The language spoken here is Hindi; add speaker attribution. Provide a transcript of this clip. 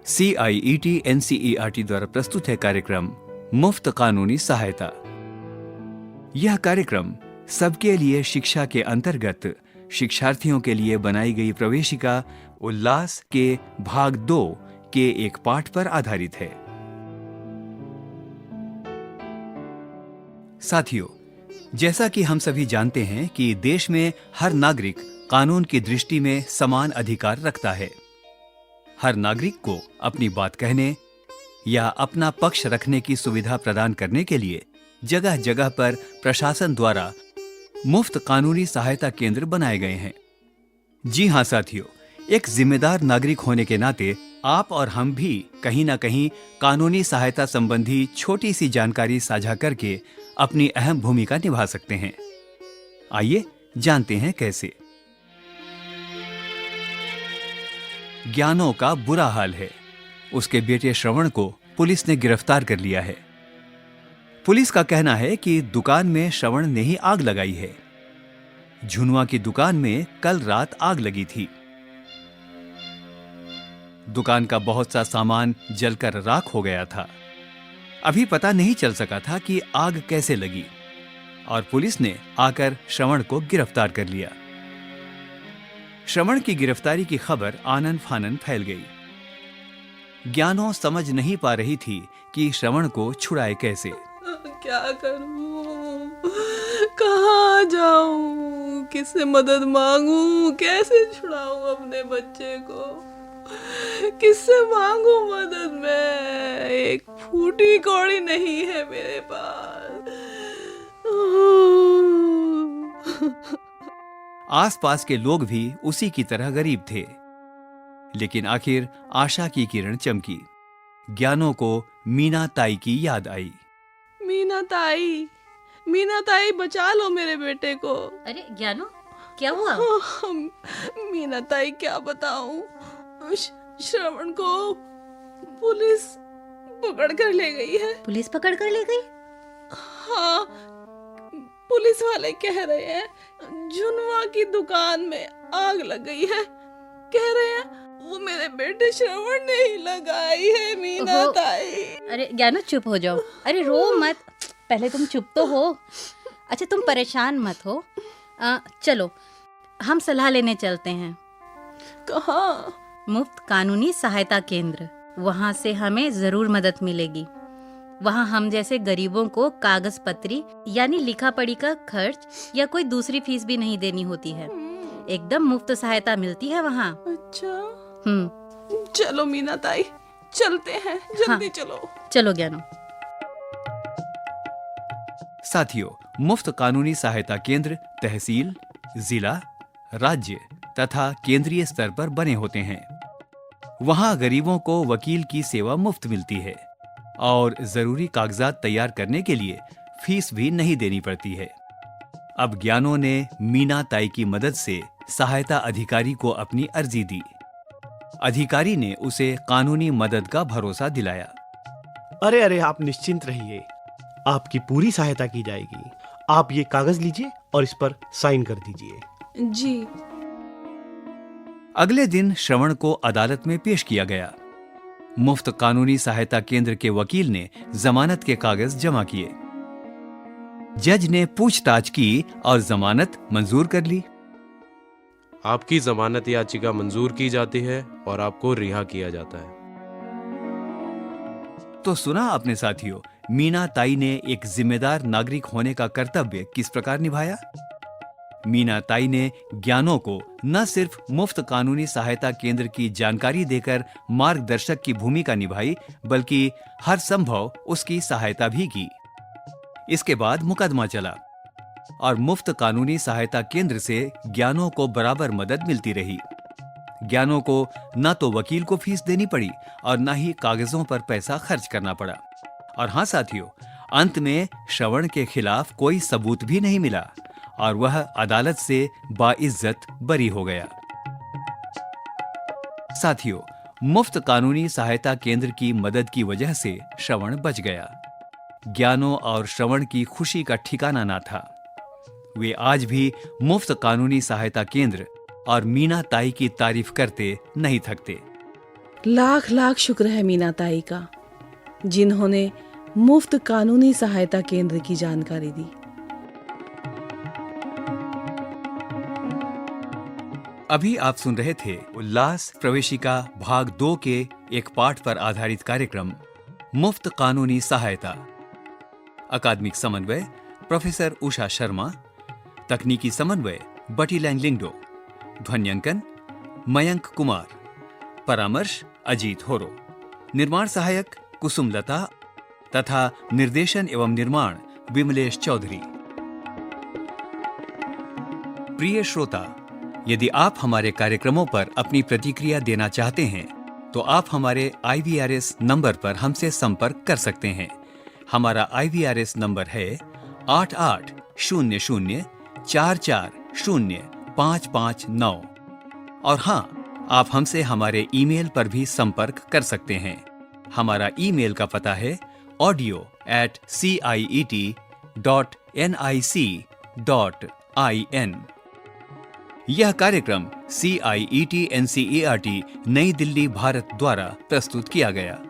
Speaker 1: CIET NCERT द्वारा प्रस्तुत है कार्यक्रम मुफ्त कानूनी सहायता। यह कार्यक्रम सबके लिए शिक्षा के अंतर्गत शिक्षार्थियों के लिए बनाई गई प्रवेशिका उल्लास के भाग 2 के एक पाठ पर आधारित है। साथियों, जैसा कि हम सभी जानते हैं कि देश में हर नागरिक कानून की दृष्टि में समान अधिकार रखता है। हर नागरिक को अपनी बात कहने या अपना पक्ष रखने की सुविधा प्रदान करने के लिए जगह जगह पर प्रशासन द्वारा मुफ्त कानूनी सहायता केंद्र बनाए गए हैं। जी हां साथियों, एक जिम्मेदार नागरिक होने के नाते आप और हम भी कहीं ना कहीं कानूनी सहायता संबंधी छोटी सी जानकारी साझा करके अपनी अहम भूमिका निभा सकते हैं। आइए जानते हैं कैसे। ज्ञानो का बुरा हाल है। उसके बेटे श्रवण को पुलिस ने गिरफ्तार कर लिया है। पुलिस का कहना है कि दुकान में श्रवण ने ही आग लगाई है। झुनवा की दुकान में कल रात आग लगी थी। दुकान का बहुत सा सामान जलकर राख हो गया था। अभी पता नहीं चल सका था कि आग कैसे लगी और पुलिस ने आकर श्रवण को गिरफ्तार कर लिया। श्रवण की गिरफ्तारी की खबर आनन फानन फैल गई। ज्ञानो समझ नहीं पा रही थी कि श्रवण को छुड़ाए कैसे।
Speaker 2: क्या करूं, कहाँ जाऊं, किससे मदद मांगूं, कैसे छुड़ाऊं अपने बच्चे को, किससे मांगू मदद मैं? एक फूटी कौड़ी नहीं है मेरे पास।
Speaker 1: आसपास के लोग भी उसी की तरह गरीब थे, लेकिन आखिर आशा की किरण चमकी। ज्ञानो को मीना ताई की याद आई।
Speaker 2: मीना ताई बचा लो मेरे बेटे को।
Speaker 3: अरे ज्ञानो, क्या हुआ?
Speaker 2: मीना ताई क्या बताऊं, श्रवण को पुलिस पकड़ कर ले गई है।
Speaker 3: पुलिस पकड़ कर ले गई?
Speaker 2: हाँ, पुलिस वाले कह रहे हैं झुनवा की दुकान में आग लग गई है। कह रहे हैं वो मेरे बेटे श्रवण ने ही लगाई है। मीना ताई।
Speaker 3: अरे ज्ञानो चुप हो जाओ। अरे रो मत, पहले तुम चुप तो हो। अच्छा तुम परेशान मत हो। चलो हम सलाह लेने चलते हैं।
Speaker 2: कहाँ?
Speaker 3: मुफ्त कानूनी सहायता केंद्र। वहाँ से हमें जरूर मदद मिलेगी। वहाँ हम जैसे गरीबों को कागज पत्री यानी लिखा पढ़ी का खर्च या कोई दूसरी फीस भी नहीं देनी होती है। एकदम मुफ्त सहायता मिलती है वहाँ।
Speaker 2: अच्छा। चलो मीना ताई, चलते हैं, जल्दी चलो।
Speaker 3: चलो ज्ञानो।
Speaker 1: साथियों, मुफ्त कानूनी सहायता केंद्र तहसील, जिला, राज्य तथा केंद्रीय स्तर पर बने होते हैं। वहां गरीबों को वकील की सेवा मुफ्त मिलती है और जरूरी कागजात तैयार करने के लिए फीस भी नहीं देनी पड़ती है। अब ज्ञानो ने मीना ताई की मदद से सहायता अधिकारी को अपनी अर्जी दी। अधिकारी ने उसे कानूनी मदद का भरोसा दिलाया।
Speaker 4: अरे आप निश्चिंत रहिए, आपकी पूरी सहायता की जाएगी। आप ये कागज लीजिए और इस पर साइन कर दीजिए।
Speaker 2: जी।
Speaker 1: अगले दिन श्रवण को अदालत में पेश किया गया। मुफ्त कानूनी सहायता केंद्र के वकील ने जमानत के कागज जमा किए। जज ने पूछताछ की और जमानत मंजूर कर ली।
Speaker 5: आपकी जमानत याचिका मंजूर की जाती है और आपको रिहा किया जाता है।
Speaker 1: तो सुना आपने साथियों, मीना ताई ने एक जिम्मेदार नागरिक होने का कर्तव्य किस प्रकार निभाया। मीना ताई ने ज्ञानो को न सिर्फ मुफ्त कानूनी सहायता केंद्र की जानकारी देकर मार्गदर्शक की भूमिका निभाई, बल्कि हर संभव उसकी सहायता भी की। इसके बाद मुकदमा चला और मुफ्त कानूनी सहायता केंद्र से ज्ञानो को बराबर मदद मिलती रही। ज्ञानो को न तो वकील को फीस देनी पड़ी और न ही कागजों पर पैसा खर्च करना पड़ा। और हाँ साथियों, अंत में श्रवण के खिलाफ कोई सबूत भी नहीं मिला और वह अदालत से बाइज्जत बरी हो गया। साथियों, मुफ्त कानूनी सहायता केंद्र की मदद की वजह से श्रवण बच गया। ज्ञानो और श्रवण की खुशी का ठिकाना ना था। वे आज भी मुफ्त कानूनी सहायता केंद्र और मीना ताई की तारीफ करते नहीं थकते।
Speaker 2: लाख लाख शुक्र है मीना ताई का, जिन्होंने मुफ्त कानूनी सहायता केंद्र की जानकारी दी।
Speaker 1: अभी आप सुन रहे थे उल्लास प्रवेशिका भाग 2 के एक पाठ पर आधारित कार्यक्रम मुफ्त कानूनी सहायता। अकादमिक समन्वय प्रोफेसर उषा शर्मा, तकनीकी समन्वय बटी लैंगलिंगडो, ध्वन्यांकन मयंक कुमार, परामर्श अजीत होरो, निर्माण सहायक कुसुमलता तथा निर्देशन एवं निर्माण विमलेश चौधरी। प्रिय श्रोता, यदि आप हमारे कार्यक्रमों पर अपनी प्रतिक्रिया देना चाहते हैं तो आप हमारे IVRS नंबर पर हमसे संपर्क कर सकते हैं। हमारा IVRS नंबर है 8800440559। और हाँ, आप हमसे हमारे ईमेल पर भी संपर्क कर सकते हैं। हमारा ईमेल का पता है audio@ciet.nic.in। यह कार्यक्रम CIET NCERT नई दिल्ली भारत द्वारा प्रस्तुत किया गया।